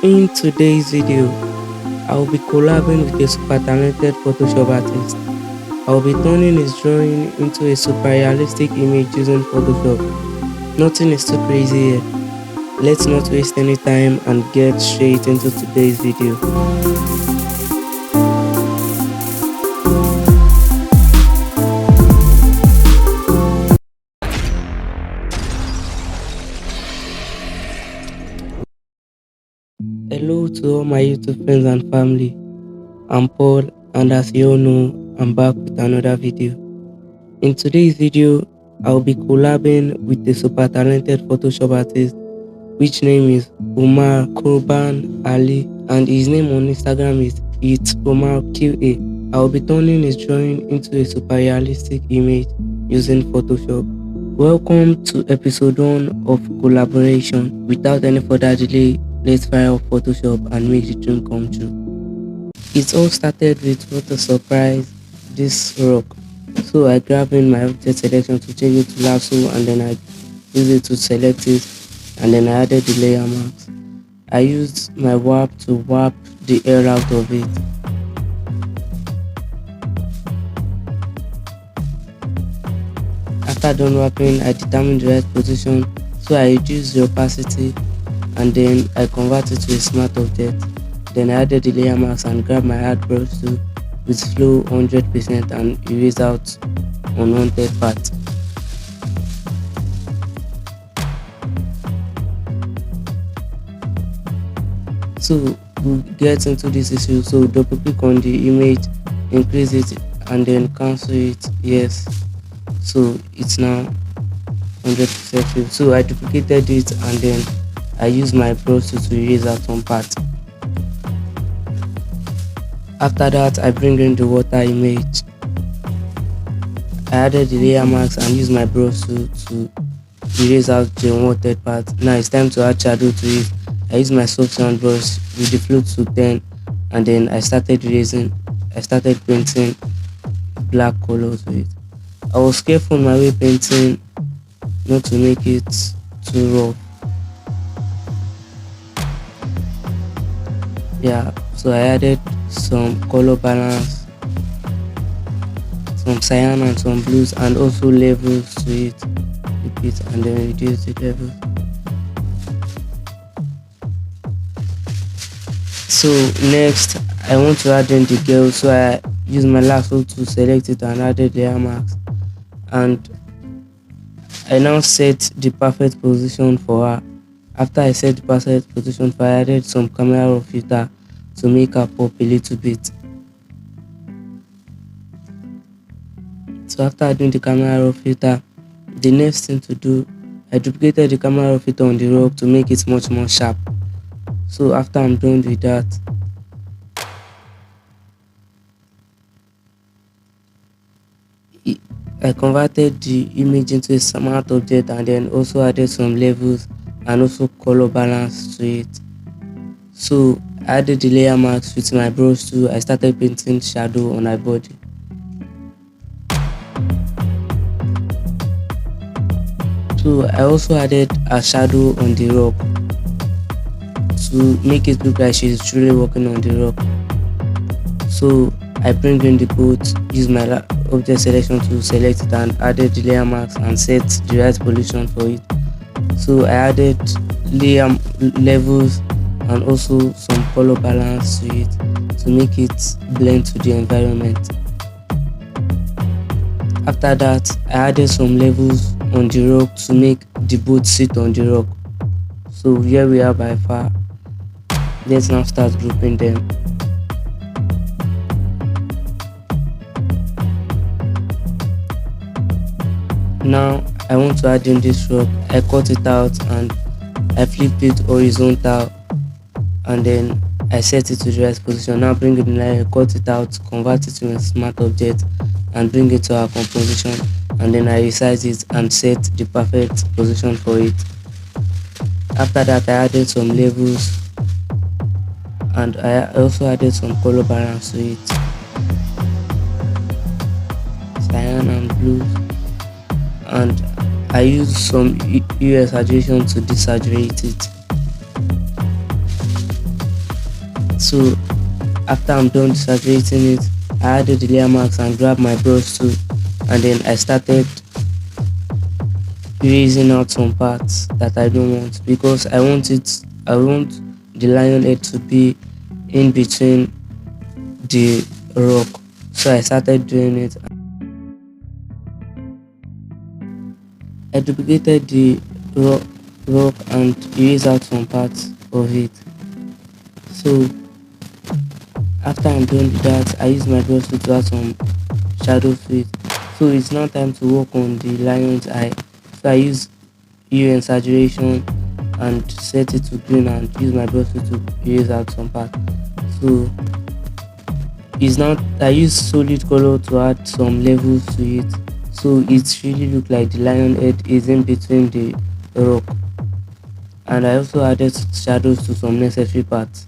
In today's video, I will be collabing with a super talented Photoshop artist. I will be turning his drawing into a super realistic image using Photoshop. Nothing is too crazy here. Let's not waste any time and get straight into today's video. Hello to all my YouTube friends and family. I'm Paul, and as you all know, I'm back with another video. In today's video, I'll be collabing with a super talented Photoshop artist, which name is Omar Kurban Ali, and his name on Instagram is It's Omar QA. I'll be turning his drawing into a super realistic image using Photoshop. Welcome to episode 1 of collaboration. Without any further delay, let's fire up Photoshop and make the dream come true. It all started with what a surprise, this rock. So I grabbed in my object selection to change it to lasso, and then I used it to select it, and then I added the layer marks. I used my warp to warp the air out of it. After done warping, I determined the right position, so I reduced the opacity and then I converted to a smart object. Then I added the layer marks and grabbed my hard brush tool with flow 100% and erase out unwanted parts. So we'll get into this issue. So double click on the image, increase it and then cancel it. Yes, so it's now 100% filled. So I duplicated it and then I used my brush to erase out some parts. After that, I bring in the water image. I added the layer marks and used my brush to erase out the unwanted part. Now it's time to add shadow to it. I used my soft sand brush with the flow to 10 and then I started painting black color to it. I was careful in my way painting not to make it too rough. Yeah, so I added some color balance, some cyan and some blues, and also levels to it. Repeat and then reduce the levels. So next I want to add in the girl, so I use my lasso to select it and added layer marks, and I now set the perfect position for her. After I set the perfect position for her, I added some camera raw filter to make her pop a little bit. So after adding the camera raw filter, the next thing to do, I duplicated the camera raw filter on the rock to make it much more sharp. So after I'm done with that, I converted the image into a smart object and then also added some levels and also color balance to it. So I added the layer marks with my brush too. I started painting shadow on my body. So I also added a shadow on the rock to make it look like she's truly walking on the rock. So I bring in the boat, use my object selection to select it and added the layer marks and set the right position for it. So I added layer levels and also some color balance to it to make it blend to the environment. After that, I added some levels on the rock to make the boat sit on the rock. So here we are by far. Let's now start grouping them. Now I want to add in this rock. I cut it out and I flipped it horizontal and then I set it to the right position. Now bring it in line, cut it out, convert it to a smart object and bring it to our composition, and then I resize it and set the perfect position for it. After that, I added some levels and I also added some color balance to it, cyan and blue, and I used some hue saturation to desaturate it. So after I'm done saturating it, I added the layer mask and grabbed my brush too, and then I started erasing out some parts that I don't want, because I want the lion head to be in between the rock. So I started doing it. I duplicated the rock, and erased out some parts of it. So after I'm done with that, I use my brush to add some shadow to it. So it's now time to work on the lion's eye. So I use hue and saturation and set it to green and use my brush to erase out some part. So it's not, I use solid color to add some levels to it, so it really look like the lion head is in between the rock. And I also added shadows to some necessary parts.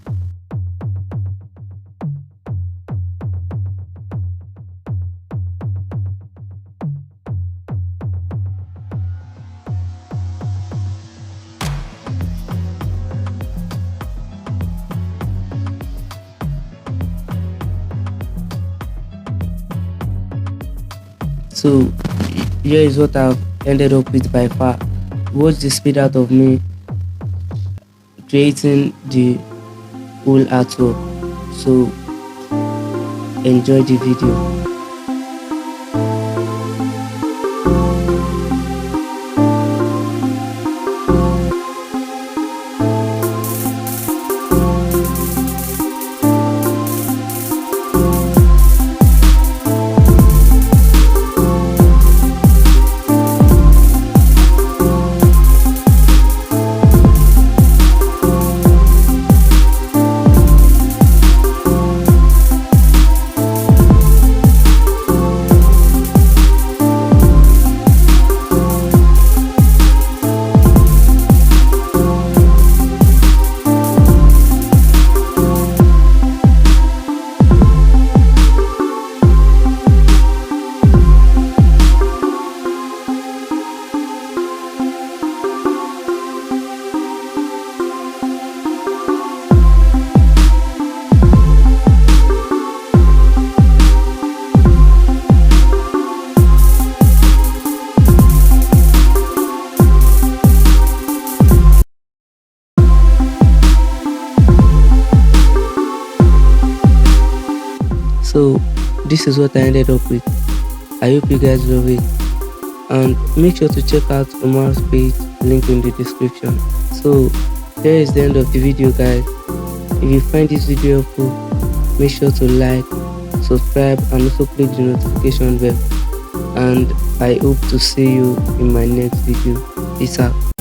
So here is what I've ended up with by far. Watch the speed out of me creating the whole artwork. So enjoy the video. So this is what I ended up with. I hope you guys love it, and make sure to check out Omar's page, link in the description. So here is the end of the video, guys. If you find this video helpful, make sure to like, subscribe, and also click the notification bell. And I hope to see you in my next video. Peace out.